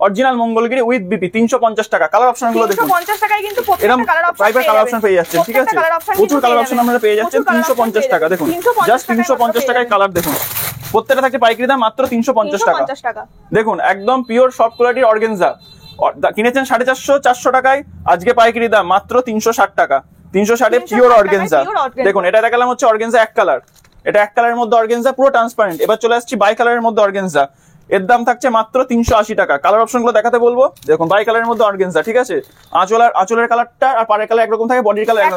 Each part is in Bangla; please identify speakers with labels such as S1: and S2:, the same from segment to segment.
S1: অরিজিনাল মঙ্গলগিরি উইথ বিপি 350 টাকা। কালার অপশন গুলো দেখুন
S2: 350 টাকায় কিন্তু প্রত্যেকটা colour option
S1: private colour option পেয়ে যাচ্ছেন, ঠিক আছে, প্রচুর কালার অপশন আপনারা পেয়ে যাচ্ছেন 350 টাকা। দেখুন জাস্ট 350 টাকায় কালার দেখুন, প্রত্যেকটা থাকছে পাইকারি দাম মাত্র 350 টাকা। দেখুন একদম পিওর সফট কোয়ালিটির অর্গানজা, কিনেছেন 450 400 টাকায়, আজকে পাইকারি দাম মাত্র 360 টাকা। 360 এ পিওর অর্গানজা। দেখুন এটা দেখালাম হচ্ছে অর্গানজা এক কালার, এটা এক কালারের মধ্যে অর্গানজা পুরো ট্রান্সপারেন্ট। এবার চলে আসছি বাই কালারের মধ্যে অর্গানজা, এর দাম থাকছে মাত্র 380 টাকা। কালার অপশন গুলো দেখাতে বলবো, দেখুন বাই কালারের মধ্যে অর্গানজা, ঠিক আছে, আঁচলের কালারটা আর পাড়ের কালার একরকম থাকে, বডির কালার এক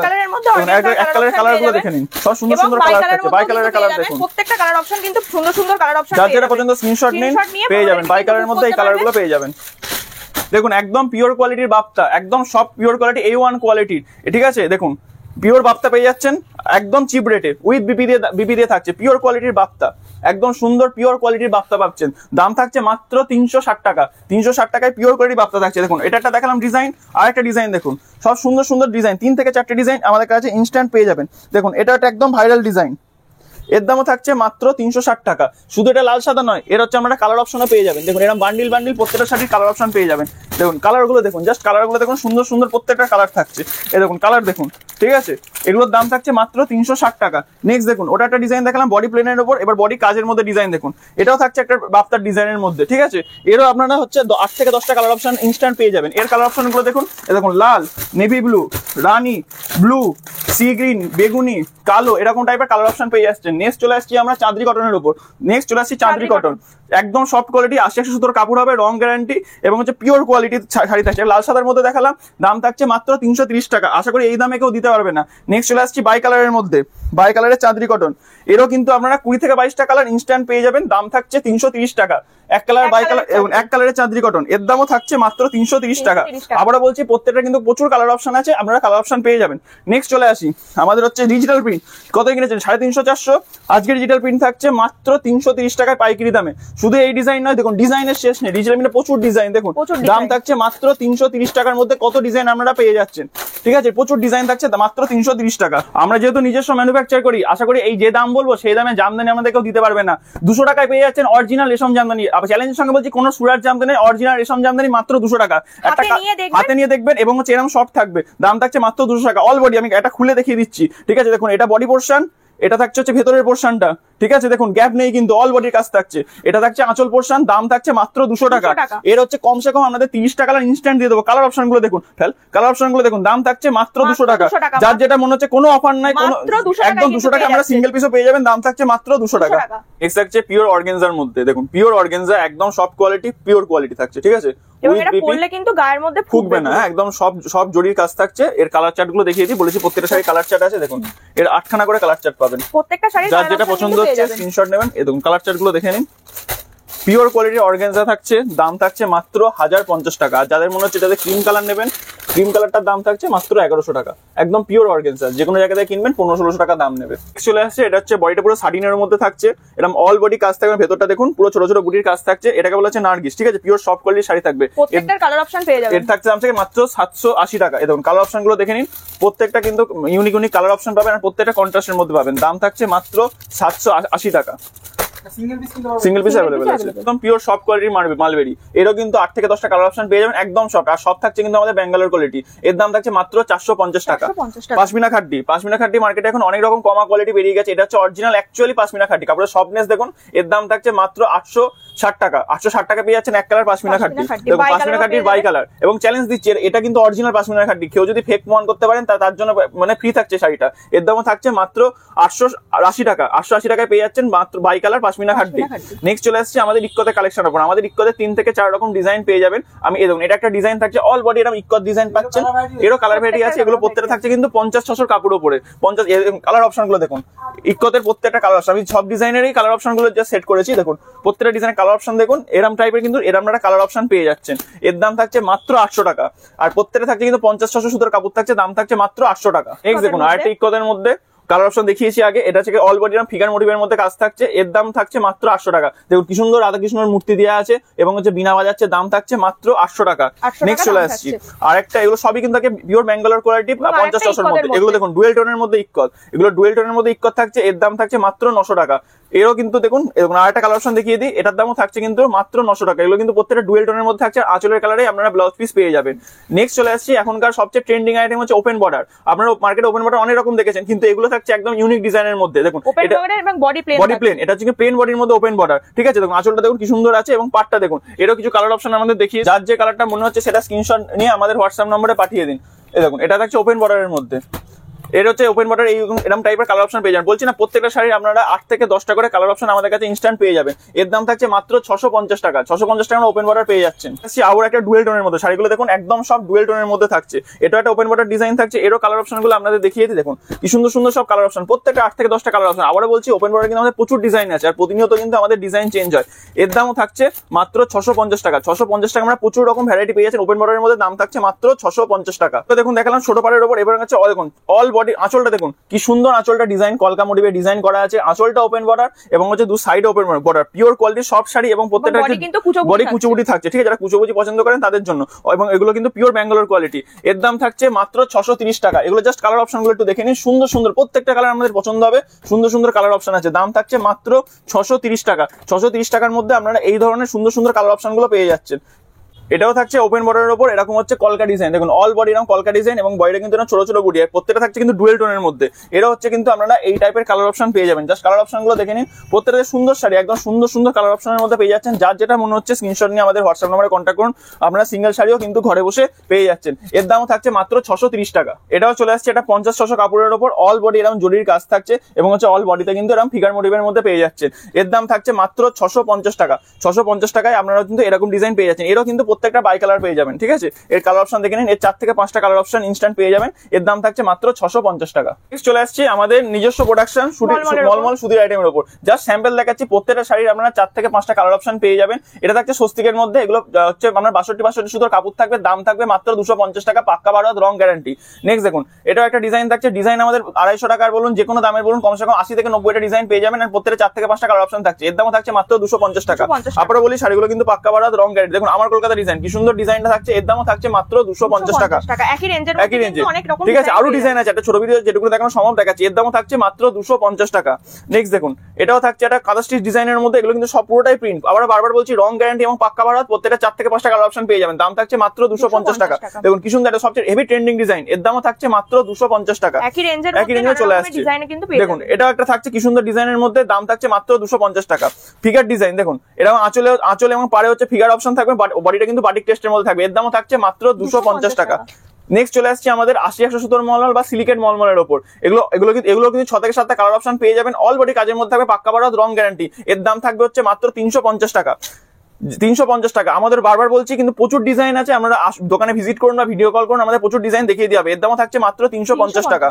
S1: কালারের কালার গুলো দেখে নিন, সব সুন্দর সুন্দর কালার থাকছে। বাই কালারের কালার দেখুন,
S2: প্রত্যেকটা কালার অপশন কিন্তু সুন্দর সুন্দর কালার অপশন,
S1: যার যেটা পর্যন্ত স্ক্রিনশট নিন পেয়ে যাবেন। বাই কালারের মধ্যে এই কালার গুলো পেয়ে যাবেন। দেখুন একদম পিওর কোয়ালিটির বাপ্তা, একদম সব পিওর কোয়ালিটি A1 কোয়ালিটির, ঠিক আছে। দেখুন পিওর বাপ্তা পেয়ে যাচ্ছেন একদম চিপ রেটে, উইথ বিপি দিয়ে থাকছে, পিওর কোয়ালিটির বাপ্তা, একদম সুন্দর পিওর কোয়ালিটির বাপ্তা পাচ্ছেন। দাম থাকছে মাত্র 360 টাকা। 360 টাকায় পিওর কোয়ালিটির বাপ্তা থাকছে। দেখুন এটা একটা দেখালাম ডিজাইন, আর একটা ডিজাইন দেখুন, সব সুন্দর সুন্দর ডিজাইন, 3 থেকে 4টে ডিজাইন আমাদের কাছে ইনস্ট্যান্ট পেয়ে যাবেন। দেখুন এটা একটা একদম ভাইরাল ডিজাইন, এর দামও থাকছে মাত্র 360 টাকা। শুধু এটা লাল সাদা নয়, এর হচ্ছে আমরা কালার অপশনও পেয়ে যাবেন। দেখুন এরকম বান্ডিল প্রত্যেকটা শাড়ির কালার অপশন পেয়ে যাবেন। দেখুন কালার গুলো দেখুন, জাস্ট কালার গুলো দেখুন, সুন্দর সুন্দর প্রত্যেকটা কালার থাকছে। এই দেখুন কালার দেখুন, ঠিক আছে, এগুলোর দাম থাকছে মাত্র 360 টাকা। নেক্সট দেখুন ওটা একটা ডিজাইন দেখালাম বডি প্লেনের উপর, এবার বডি কাজের মধ্যে ডিজাইন দেখুন, এটাও থাকছে একটা বাপ্তার ডিজাইনের মধ্যে, ঠিক আছে। এরও আপনারা হচ্ছে 8 থেকে 10টা কালার অপশন ইনস্ট্যান্ট পেয়ে যাবেন। এর কালার অপশন গুলো দেখুন, দেখুন লাল, নেভি ব্লু, রানী ব্লু, সি গ্রিন, বেগুনি, কালো, এরকম টাইপের কালার অপশন পেয়ে যাচ্ছেন। নেক্সট চলে আসছি আমরা চাঁদরি কটনের উপর, নেক্সট চলে আসছি চাঁদরি কটন, একদম সফট কোয়ালিটি, 80 সুতোর কাপড় হবে, রং গ্যারান্টি এবং হচ্ছে পিওর কোয়ালিটির শাড়ি থাকছে। লাল সাদার মধ্যে দেখালাম, দাম থাকছে মাত্র 330 টাকা। আশা করি এই দামে কেউ দিতে পারবে না। নেক্সট চলে আসছি বাই কালারের মধ্যে, বাই কালারের চাঁদরি কটন, এরও কিন্তু আপনারা 20 থেকে 22টা কালার ইনস্ট্যান্ট পেয়ে যাবেন। দাম থাকছে 330 টাকা। এক কালার বাই কালার এবং এক কালারের চাঁদরি কটন, এর দামও থাকছে মাত্র 330 টাকা। আবারও বলছি প্রত্যেকটা কিন্তু প্রচুর কালার অপশন আছে, আপনারা কালার অপশন পেয়ে যাবেন। নেক্সট চলে আসি আমাদের হচ্ছে ডিজিটাল প্রিন্ট, কত কিনেছেন 350 400, আজকে ডিজিটাল প্রিন্ট থাকছে মাত্র 330 টাকায় পাইকারি দামে। শুধু এই ডিজাইন নয়, দেখুন ডিজাইনের শেষ নেই, ডিজিটাল প্রিন্টে প্রচুর ডিজাইন, দেখুন দাম থাকছে মাত্র 330 টাকার মধ্যে কত ডিজাইন আপনারা পেয়ে যাচ্ছেন, ঠিক আছে, প্রচুর ডিজাইন থাকছে মাত্র 330 টাকা। আমরা যেহেতু নিজস্ব ম্যানুফ্যাকচার করি, আশা করি এই যে দাম বলবো সেই দামে জামদানি আমাদের কেউ দিতে পারবে না। 200 টাকায় পেয়ে যাচ্ছেন অরিজিনাল রেশম জামদানি। আবার চ্যালেঞ্জের সঙ্গে বলছি, কোন সুরাট জামদানি, অরিজিনাল রেশম জামদানি মাত্র 200 টাকা। একটা হাতে নিয়ে দেখবেন এবং হচ্ছে এরকম সফট থাকবে, দাম থাকছে মাত্র 200 টাকা। অল বডি আমি এটা খুলে দেখিয়ে দিচ্ছি, ঠিক আছে। দেখুন এটা বডি পোর্শন, এটা থাকছে হচ্ছে ভেতরের পোর্শনটা, ঠিক আছে, দেখুন গ্যাপ নেই কিন্তু, অল বডির কাজ থাকছে। এটা থাকছে আঁচল পোর্শন, দাম থাকছে মাত্র 200 টাকা। এর হচ্ছে কমসে কম আমাদের 30টা কালার ইনস্ট্যান্ট দিয়ে দেবো। কালার অপশন গুলো দেখুন, কালার অপশন গুলো দেখুন, দাম থাকছে মাত্র 200 টাকা। যার যেটা মনে হচ্ছে কোনো অফার নাই, কোনো একদম 200 টাকা আমরা সিঙ্গেল পিসও পেয়ে যাবেন, দাম থাকছে মাত্র 200 টাকা। এক্স থাকছে পিওর অর্গানজার মধ্যে, দেখুন পিওর অর্গানজা, একদম সফট কোয়ালিটি, পিওর কোয়ালিটি থাকছে, ঠিক আছে,
S2: গায়ের মধ্যে ফুকবে না,
S1: একদম সব জরির কাজ থাকছে। এর কালার চার্ট গুলো দেখিয়ে দিই, বলেছি প্রত্যেকটা শাড়ি কালার চার্ট আছে। দেখুন এর 8খানা করে কালার চার্ট পাবেন,
S2: প্রত্যেকটা শাড়ি
S1: যার যেটা পছন্দ হচ্ছে স্ক্রিনশট নেবেন। এই দেখুন কালার চার্ট গুলো দেখে নিন, পিওর কোয়ালিটির অর্গানজা থাকছে, দাম থাকছে মাত্র 1050 টাকা। আর যাদের মনে হচ্ছে এটাতে ক্রিম কালার নেবেন, ক্রিম কালারটার দাম থাকছে মাত্র 1100 টাকা। একদম পিওর অর্গানজা, যে কোনো জায়গায় কিনবেন 1500-1600 টাকা দাম নেবে। চলে আসছে এটা হচ্ছে বডিটা পুরো সাটিনের মধ্যে থাকছে, এরকম অল বডি কাজ থাকবে, ভেতরটা দেখুন পুরো ছোট ছোট বুটির কাজ থাকছে। এটাকে বলা হচ্ছে নার্গিস, ঠিক আছে, পিওর সফট কোয়ালিটির শাড়ি থাকবে।
S2: প্রত্যেকটার কালার অপশন পেয়ে যাবেন।
S1: এর থাকছে দাম থেকে মাত্র 780 টাকা। এই দেখুন কালার অপশন গুলো দেখে নিন, প্রত্যেকটা কিন্তু ইউনিক কালার অপশন পাবেন, আর প্রত্যেকটা কন্ট্রাস্টের মধ্যে পাবেন। দাম থাকছে মাত্র 780 টাকা। সিঙ্গেল পিস अवेलेबल আছে, একদম পিওর সফট কোয়ালিটির মালবেরি। এরও কিন্তু 8 থেকে 10টা কালার অপশন পেয়ে যাবেন, একদম সফট। আর সব থাকছে কিন্তু আমাদের ব্যাঙ্গালোর কোয়ালিটি। এর দাম থাকছে মাত্র 450 টাকা। পাশমিনা খাড্ডি মার্কেটে এখন অনেক রকম কমা কোয়ালিটি বেরিয়ে গেছে, এটা হচ্ছে অরিজিনাল অ্যাকচুয়ালি পাশমিনা খাড্ডি। কাপড়ের সফটনেস দেখুন, এর দাম থাকছে মাত্র 860 টাকা। 860 টাকা পেয়ে যাচ্ছেন এক কালার পাশমিনা খাড্ডি। দেখুন পাশমিনা খাড্ডির বাই কালার, এবং চ্যালেঞ্জ দিচ্ছি এটা কিন্তু অরিজিনাল পাশমিনা খাড্ডি। কেউ যদি ফেক মন করতে পারেন তার জন্য মানে ফ্রি থাকছে শাড়িটা। এর দামও থাকছে মাত্র 880 টাকা। 880 টাকায় পেয়ে যাচ্ছেন মাত্র বাই কালার পাশমিনা খাড্ডি। নেক্সট চলে আসছে আমাদের ইক্কতের কালেকশন উপর। আমাদের ইক্কতের 3 থেকে 4 রকম ডিজাইন পেয়ে যাবেন। আমি এই দেখুন এটা একটা ডিজাইন থাকছে, অল বডি এরকম ইক্কত ডিজাইন পাচ্ছেন। এরও কালার ভ্যারাইটি আছে, এগুলো প্রত্যেকটা থাকছে কিন্তু 50-600 কাপড় উপরে। 50 কালার অপশন গুলো দেখুন, ইক্কতের প্রত্যেকটা কালার অপশন, আমি সব ডিজাইনেরই কালার অপশন গুলো জাস্ট সেট করেছি। দেখুন প্রত্যেকটা ডিজাইনের কালার অপশন দেখুন, এরম টাইপের কিন্তু এরম একটা কালার অপশন পেয়ে যাচ্ছেন। এর দাম থাকছে মাত্র 800 টাকা। আর প্রত্যেকটা থাকছে কিন্তু 50-600 সুতোর কাপড় থাকছে, দাম থাকছে মাত্র 800 টাকা। নেক্সট দেখুন আরেকটা ইক্কতের মধ্যে কালার অপশন দেখিয়েছি আগে, এটা হচ্ছে অল বডি ফিগার মোটিভের মধ্যে কাজ থাকছে। এর দাম থাকছে মাত্র 800 টাকা। দেখুন কি সুন্দর রাধাকৃষ্ণের মূর্তি দেওয়া আছে এবং হচ্ছে বিনা বাজাচ্ছে, দাম থাকছে মাত্র 800 টাকা। নেক্সট চলে আসছি আরেকটা, এগুলো সবই কিন্তু পিওর ব্যাঙ্গালোর কোয়ালিটি, 50-600 মধ্যে। এগুলো দেখুন ডুয়েল টোনের মধ্যে ইক্কত, এগুলো ডুয়েল টোনের মধ্যে ইক্কত থাকছে। এর দাম থাকছে মাত্র 900 টাকা। এরও কিন্তু দেখুন আর একটা কালার অপশন দেখিয়ে দিই, এটার দামও থাকছে কিন্তু মাত্র 900 টাকা। এগুলো কিন্তু প্রত্যেকটা ডুয়েল টোনের মধ্যে থাকছে, আঁচলের কালারে আপনারা ব্লাউজ পিস পেয়ে যাবেন। নেক্সট চলে আসছি এখনকার সবচেয়ে ট্রেন্ডিং আইটেম হচ্ছে ওপেন বর্ডার। আপনারা মার্কেটে ওপেন বর্ডার অনেক রকম দেখেছেন, কিন্তু এগুলো থাকছে একদম ইউনিক ডিজাইনের মধ্যে। দেখুন
S2: ওপেন বর্ডার এবং বডি প্লেন,
S1: এটা হচ্ছে প্লেন বডির মধ্যে ওপেন বর্ডার, ঠিক আছে। দেখুন আঁচলটা দেখুন কি সুন্দর আছে এবং পাটটা দেখুন। এরও কিছু কালার অপশন আমাদের দেখিয়ে, যার যে কালারটা মনে হচ্ছে সেটা স্ক্রিনশট নিয়ে আমাদের হোয়াটসঅ্যাপ নম্বরে পাঠিয়ে দিন। এই দেখুন এটা থাকছে ওপেন বর্ডারের মধ্যে, এর হচ্ছে ওপেন বর্ডার এরকম টাইপের কালার অপশন পেয়ে যাবেন। বলছি না প্রত্যেকটা শাড়ির আপনারা 8 থেকে 10টা করে কালার অপশন আমাদের কাছে ইনস্ট্যান্ট পেয়ে যাবেন। এর দাম থাকছে মাত্র 650 টাকা। 650 টাকা ওপেন বর্ডার পেয়ে যাচ্ছেন। আবার একটা ডুয়েল টোনের মধ্যে শাড়িগুলো দেখুন একদম সব ডুয়েল টোনের মধ্যে থাকছে। এটা একটা ওপেন বর্ডার ডিজাইন থাকছে, এরও কালার অপশনগুলো আপনাদের দেখিয়ে দিই। দেখুন কি সুন্দর সুন্দর সব কালার অপশন, প্রত্যেকটা 8 থেকে 10টা কালার অপশন। আবারও বলছি ওপেন বর্ডার কিন্তু আমাদের প্রচুর ডিজাইন আছে, আর প্রতিনিয়ত কিন্তু আমাদের ডিজাইন চেঞ্জ হয়। এর দামও থাকছে মাত্র 650 টাকা। 650 টাকা আমরা প্রচুর রকম ভ্যারাইটি পেয়ে যাচ্ছেন ওপেন বর্ডারের মধ্যে, দাম থাকছে মাত্র 650 টাকা। তো দেখুন দেখালাম ছোট পাড়ের উপর, এবার হচ্ছে দেখুন অল বডি আঁচলটা দেখুন কি সুন্দর আঁচলটা ডিজাইন, কলকা মোটিভে ডিজাইন করা আছে। আঁচলটা ওপেন বর্ডার এবং হচ্ছে দু side open border, pure quality সব শাড়ি এবং প্রত্যেকটা বডি কুচুবুটি থাকছে, ঠিক আছে। যারা কুচুবুচি পছন্দ করেন তাদের জন্য, এবং এগুলো কিন্তু পিওর ব্যাঙ্গালোর কোয়ালিটি। এর দাম থাকছে মাত্র 630 টাকা। এগুলো জাস্ট কালার অপশনগুলো একটু দেখে নিন, সুন্দর সুন্দর প্রত্যেকটা কালার আমাদের পছন্দ হবে, সুন্দর সুন্দর কালার অপশন আছে। দাম থাকছে মাত্র 630 টাকা। 630 টাকার মধ্যে আপনারা এই ধরনের সুন্দর সুন্দর কালার অপশনগুলো পেয়ে যাচ্ছেন। এটাও থাকছে ওপেন বর্ডারের উপর, এরকম হচ্ছে কলকা ডিজাইন। দেখুন অল বডি এরকম কলকা ডিজাইন এবং বডিটা কিন্তু ছোট ছোট বুটি, প্রত্যেকটা থাকছে কিন্তু ডুয়েল টোনের মধ্যে। এটা হচ্ছে কিন্তু আপনারা এই টাইপের কালার অপশন পেয়ে যাবেন। জাস্ট কালার অপশনগুলো দেখে নিন, প্রত্যেকটা সুন্দর শাড়ি একদম সুন্দর সুন্দর কালার অপশনের মধ্যে পেয়ে যাচ্ছেন। যার যেটা মনে হচ্ছে স্ক্রিনশট নিয়ে আমাদের হোয়াটসঅ্যাপ নম্বরে কন্ট্যাক্ট করুন, আপনারা সিঙ্গেল শাড়িও কিন্তু ঘরে বসে পেয়ে যাচ্ছেন। এর দামও থাকছে মাত্র 630 টাকা। এটাও চলে আসছে এটা 50-600 কাপড়ের উপর, অল বডি এরকম জরির কাজ থাকছে এবং হচ্ছে অল বডিতে কিন্তু এরকম ফিগার মোটিভের মধ্যে পেয়ে যাচ্ছেন। এর দাম থাকছে মাত্র 650 টাকা। 650 টাকায় আপনারা কিন্তু এরকম ডিজাইন পেয়ে যাচ্ছেন। এরও কিন্তু প্রত্যেকটা বাই কালার পেয়ে যাবেন, ঠিক আছে। এর কালার অপশন দেখে নিন, এর 4 থেকে 5টা কালার অপশন ইনস্ট্যান্ট পেয়ে যাবেন। এর দাম থাকছে মাত্র 650 টাকা। নেক্সট চলে আসছে আমাদের নিজস্ব প্রোডাকশন মলমল সুতির আইটেমের উপর, জাস্ট স্যাম্পল দেখাচ্ছি। প্রত্যেকটা শাড়ির আপনারা 4 থেকে 5টা কালার অপশন পেয়ে যাবেন। এটা থাকছে স্বস্তিকের মধ্যে, এগুলো হচ্ছে আপনার 62 সুতোর কাপড় থাকবে, দাম থাকবে মাত্র 250 টাকা, পাক্কা 12 হাত রং গ্যারান্টি। নেক্সট দেখুন এটাও একটা ডিজাইন থাকছে, ডিজাইন আমাদের 250 টাকার বলুন যে কোনো দামের বলুন কমসে কম 80 থেকে 90টা ডিজাইন পেয়ে যাবেন। আর প্রত্যেকটা 4 থেকে 5টা কালার অপশন থাকছে। এর দামও থাকছে মাত্র 250 টাকা। আপনারা বলি শাড়িগুলো কিন্তু পাক্কা 12 হাত রং গ্যারান্টি। দেখুন আমার কলকাতা ডিজাইন কি সুন্দর ডিজাইনটা থাকছে, এর দামও থাকছে মাত্র 250 টাকা। একই রেঞ্জে, ঠিক আছে। আরো ডিজাইন আছে, একটা ছোট ভিডিও যেটুকু দেখানো সম্ভব দেখাচ্ছি। এর দামও থাকছে মাত্র 250 টাকা। নেক্সট দেখুন এটাও থাকছে একটা কাদা স্টিচ ডিজাইনের মধ্যে, এগুলো কিন্তু সব পুরোটাই প্রিন্ট। আবার বারবার বলছি রং গ্যারান্টি এবং পাক্কা 12 হাত, প্রত্যেকটা 4 থেকে 5টা কালার অপশন পেয়ে যাবেন। দাম থাকছে মাত্র 250 টাকা। দেখুন কি সুন্দর, এটা সবচেয়ে হেভি ট্রেন্ডিং ডিজাইন, এর দামও থাকছে মাত্র 250 টাকা। একই রেঞ্জে চলে আসছে। দেখুন এটাও একটা থাকছে কি সুন্দর ডিজাইনের মধ্যে, দাম থাকছে মাত্র 250 টাকা। ফিগার ডিজাইন দেখুন, এরকম আঁচল এবং পাড়ে হচ্ছে ফিগার অপশন থাকবে, বডিটা কিন্তু বাটিক টেস্টের মধ্যে থাকবে। এর দামও থাকছে মাত্র 250 টাকা। নেক্সট চলে আসছে আমাদের 80-100 সুতোর মলমল বা সিলিকেট মলমলের উপর, এগুলো কিন্তু 6 থেকে 7টা কালার অপশন পেয়ে যাবেন। অল বডি কাজের মধ্যে থাকবে, পাক্কা 12 হাত রং গ্যারান্টি। এর দাম থাকবে হচ্ছে মাত্র 350 টাকা। 350 টাকা। আমাদের বারবার বলছি কিন্তু প্রচুর ডিজাইন আছে, আপনারা দোকানে ভিজিট করুন বা ভিডিও কল করুন, আমাদের প্রচুর ডিজাইন দেখিয়ে দেওয়া হবে। এর দামও থাকছে মাত্র 350 টাকা।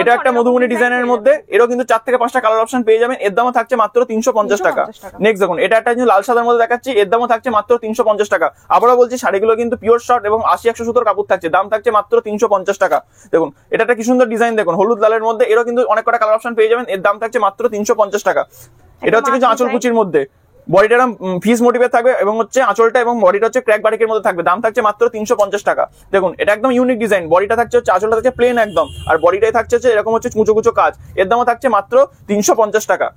S1: এটা একটা মধুমণি ডিজাইনের মধ্যে, এরও কিন্তু 4 থেকে 5টা কালার অপশন পেয়ে যাবেন। এর দামও থাকছে মাত্র 350 টাকা। নেক্সট দেখুন এটা একটা লাল সাদার মধ্যে দেখাচ্ছি, এর দামও থাকছে মাত্র 350 টাকা। আবারও বলছি শাড়িগুলো কিন্তু পিওর শর্ট এবং 80-100 সুতোর কাপড় থাকছে, দাম থাকছে মাত্র 350 টাকা। দেখুন এটা একটা কি সুন্দর ডিজাইন, দেখুন হলুদ লালের মধ্যে, এরও কিন্তু অনেক কটা কালার অপশন পেয়ে যাবেন। এর দাম থাকছে মাত্র 350 টাকা। এটা হচ্ছে কিছু আঁচল কুচির মধ্যে, বডিটা ফিস মোটিভে থাকবে এবং হচ্ছে আঁচলটা এবং বডিটা হচ্ছে ক্র্যাক বাটিকের মধ্যে থাকবে। দাম থাকছে মাত্র 350 টাকা। দেখুন এটা একদম ইউনিক ডিজাইন, বডিটা থাকছে হচ্ছে আঁচলটা থাকছে প্লেন একদম, আর বডিটাই থাকছে হচ্ছে এরকম হচ্ছে কুচো কুচো কাজ। এর দামও থাকছে মাত্র 350 টাকা।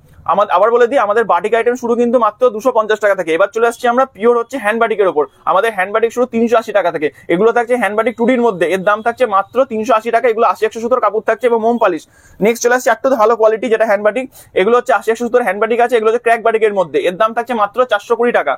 S1: আবার বলে দিই আমাদের বাটিক আইটেম শুরু কিন্তু মাত্র 250 টাকা থেকে। এবার চলে আসছি আমরা পিওর হচ্ছে হ্যান্ড বাটিকের উপর, আমাদের হ্যান্ড বাটিক শুরু 380 টাকা থেকে। এগুলো থাকছে হ্যান্ড বাটিক 2Dর মধ্যে, এর দাম থাকছে মাত্র 380 টাকা। এগুলো 80-100 সুতোর কাপড় থাকছে এবং মোম পালিশ। নেক্সট চলে আসছে একটু ভালো কোয়ালিটি যেটা হ্যান্ড বাটিক, এগুলো হচ্ছে 80-100 সুতোর হ্যান্ড বাটিক আছে, এগুলো হচ্ছে ক্র্যাক বাটিকের মধ্যে। এর দাম থাকছে মাত্র 420 টাকা।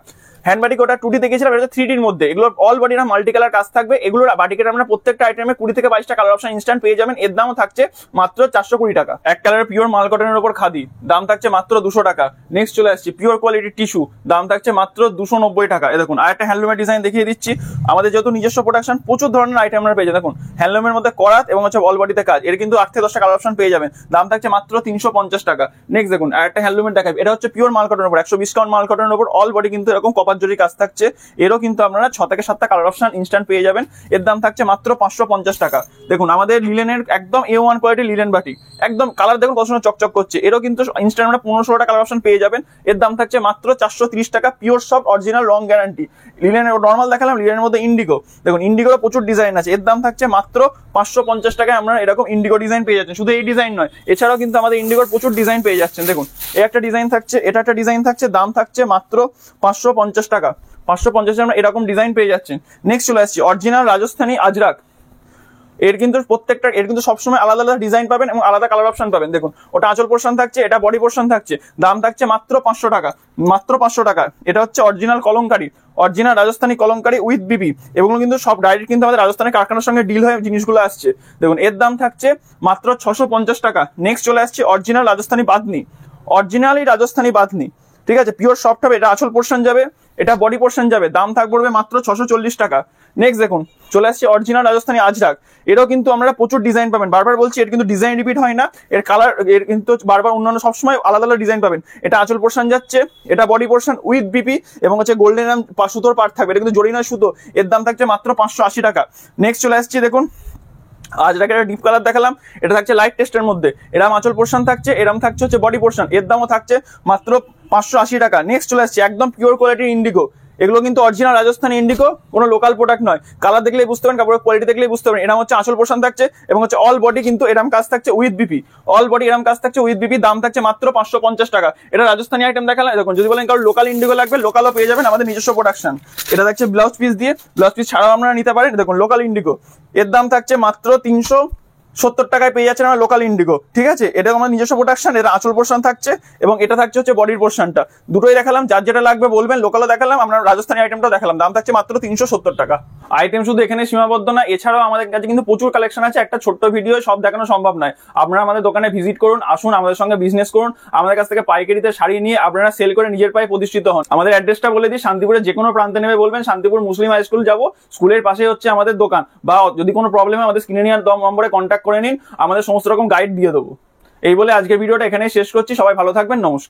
S1: হ্যান্ড বাটিক ওটা 2D দেখেছিলাম, এটা 3Dর মধ্যে। এগুলো অল বডি না মাল্টি কালার কাজ থাকবে। এগুলো বাটিকের আমরা প্রত্যেকটা আইটেমে 20 থেকে 22টা কালার অপশন ইনস্ট্যান্ট পেয়ে যাবেন। এর দামও থাকছে মাত্র 420 টাকা। এক কালারের পিওর মাল কটনের উপর খাদি, দাম থাকছে মাত্র 200 টাকা। নেক্সট চলে আসছি পিওর কোয়ালিটির টিস্যু, দাম থাকছে মাত্র 290 টাকা। দেখুন আর একটা হ্যান্ডলুমের ডিজাইন দেখিয়ে দিচ্ছি। আমাদের যেহেতু নিজস্ব প্রোডাকশন, প্রচুর ধরনের আইটেম আমরা পেয়ে যাবেন। দেখুন হ্যান্ডলুমের মধ্যে করাত এবং হচ্ছে অল বডিতে কাজ, এর কিন্তু 8 থেকে 10টা কালার অপশন পেয়ে যাবেন। দাম থাকছে মাত্র 350 টাকা। নেক্সট দেখুন আর একটা হ্যান্ডলুমের দেখাবে, এটা হচ্ছে পিওর মাল কটনের উপর 120 কাউন্ট মাল কটনের উপর, অল বডি কিন্তু এরকম কপার কপার জরি কাজ থাকছে। এরও কিন্তু আপনারা 6 থেকে 7টা কালার অপশন ইনস্ট্যান্ট পেয়ে যাবেন। এর দাম থাকছে মাত্র 550 টাকা। দেখুন আমাদের লিলেনের একদম A1 কোয়ালিটি লিলেন বাটি, একদম কালার দেখুন কত সুন্দর চকচক করছে। এরও কিন্তু ইনস্ট্যান্ট আমরা 15-16টা কালার অপশন পেয়ে যাবেন। এর দাম থাকছে মাত্র 430 টাকা। পিওর সফট অরিজিনাল রং গ্যারান্টি। লিলেনের নর্মাল দেখালাম, লিলেনের মধ্যে ইন্ডিগো, দেখুন ইন্ডিগোর প্রচুর ডিজাইন আছে। এর দাম থাকছে মাত্র 550 টাকায় আমরা এরকম ইন্ডিগো ডিজাইন পেয়ে যাচ্ছেন। শুধু এই ডিজাইন নয়, এছাড়াও কিন্তু আমাদের ইন্ডিগোর প্রচুর ডিজাইন পেয়ে যাচ্ছেন। দেখুন এই একটা ডিজাইন থাকছে, এটা একটা ডিজাইন থাকছে, দাম থাকছে মাত্র 550 টাকা। 550 আমরা এরকম ডিজাইন পেয়ে যাচ্ছেন। নেক্সট চলে আসছি অরিজিনাল রাজস্থানী আজরাক। এর কিন্তু প্রত্যেকটা এর কিন্তু সবসময় আলাদা আলাদা ডিজাইন পাবেন এবং আলাদা কালার অপশন পাবেন। দেখুন ওটা আঁচল পোর্শন থাকছে, এটা বডি পোর্শন থাকছে, দাম থাকছে মাত্র 500 টাকা। মাত্র 500 টাকা। এটা হচ্ছে original Kalamkari, original Rajasthani Kalamkari with বিবি। এগুলো কিন্তু সব ডাইরেক্ট কিন্তু আমাদের রাজস্থানী কারখানার সঙ্গে ডিল হয়ে জিনিসগুলো আসছে। দেখুন এর দাম থাকছে মাত্র 650 টাকা। নেক্সট চলে আসছে অরিজিনাল রাজস্থানী বাঁধনি, অরিজিনালি রাজস্থানী বাঁধনি, ঠিক আছে, পিওর সফট হবে। এটা আঁচল পোর্শন যাবে, এটা বডি পোর্শন যাবে, দাম থাকবে মাত্র 640 টাকা। নেক্সট দেখুন চলে আসছে অরিজিনাল রাজস্থানী আজরাক। এরও কিন্তু আমরা প্রচুর ডিজাইন পাবেন। বারবার বলছি এর কিন্তু ডিজাইন রিপিট হয় না, এর কালার এর কিন্তু বারবার অন্যান্য সবসময় আলাদা আলাদা ডিজাইন পাবেন। এটা আঁচল পোর্শন যাচ্ছে, এটা বডি পোর্শন উইথ বিপি এবং হচ্ছে গোল্ডেন সুতোর পার্ট থাকবে। এটা কিন্তু জড়ি নয় সুতো। এর দাম থাকছে মাত্র 580 টাকা। নেক্সট চলে আসছে দেখুন আজরাকের একটা ডিপ কালার দেখালাম, এটা থাকছে লাইট টেস্টের মধ্যে। এরম আঁচল পোর্শন থাকছে, এরম থাকছে হচ্ছে বডি পোর্শন। এর দামও থাকছে মাত্র 580 টাকা। নেক্সট চলে আসছে একদম পিওর কোয়ালিটির ইন্ডিগো। এগুলো কিন্তু অরিজিনাল রাজস্থানী ইন্ডিগো, কোনো লোকাল প্রোডাক্ট নয়। কালার দেখলেই বুঝতে পারেন, কাপড়ের কোয়ালিটি দেখলেই বুঝতে পারেন। এরম হচ্ছে আঁচল পোর্শন থাকছে এবং হচ্ছে অল বডি কিন্তু এরম কাজ থাকছে উইথ বিপি। অল বডি এরম কাজ থাকছে উইথ বিপি, দাম থাকছে মাত্র 550 টাকা। এটা রাজস্থানী আইটেম দেখালাম। দেখুন যদি বলেন কারণ লোকাল ইন্ডিগো লাগবে, লোকালও পেয়ে যাবেন, আমাদের নিজস্ব প্রোডাকশন। এটা থাকছে ব্লাউজ পিস দিয়ে, ব্লাউজ পিস ছাড়াও আপনারা নিতে পারেন। দেখুন লোকাল ইন্ডিগো, এর দাম থাকছে মাত্র 370 টাকায় পেয়ে যাচ্ছেন আমরা লোকাল ইন্ডিগো, ঠিক আছে। এটা আমার নিজস্ব প্রোডাকশন। এটা আঁচল পোর্শন থাকছে এবং এটা থাকছে হচ্ছে বডির পোর্শনটা। দুটোই দেখালাম, যার যেটা লাগবে বলবেন। লোকালও দেখালাম, আমরা রাজস্থানী আইটেমটাও দেখালাম, দাম থাকছে মাত্র 370 টাকা। আইটেম শুধু এখানে সীমাবদ্ধ না, এছাড়াও আমাদের কাছে কিন্তু প্রচুর কালেকশন আছে। একটা ছোট্ট ভিডিও সব দেখানো সম্ভব নয়। আপনারা আমাদের দোকানে ভিজিট করুন, আসুন আমাদের সঙ্গে বিজনেস করুন। আমাদের কাছ থেকে পাইকারিতে শাড়ি নিয়ে আপনারা সেল করে নিজের পায়ে প্রতিষ্ঠিত হন। আমাদের অ্যাড্রেসটা বলে দিই, শান্তিপুরের যে কোনো প্রান্তে নেবে বলবেন শান্তিপুর মুসলিম হাই স্কুল যাবো, স্কুলের পাশে হচ্ছে আমাদের দোকান। বা যদি কোনো প্রবলেম হয় আমাদের স্ক্রিনে নেওয়ার নম্বরে কন্ট্যাক্ট করে নিন, আমাদের সমস্ত রকম গাইড দিয়ে দেবো। এই বলে আজকের ভিডিওটা এখানে শেষ করছি। সবাই ভালো থাকবেন, নমস্কার।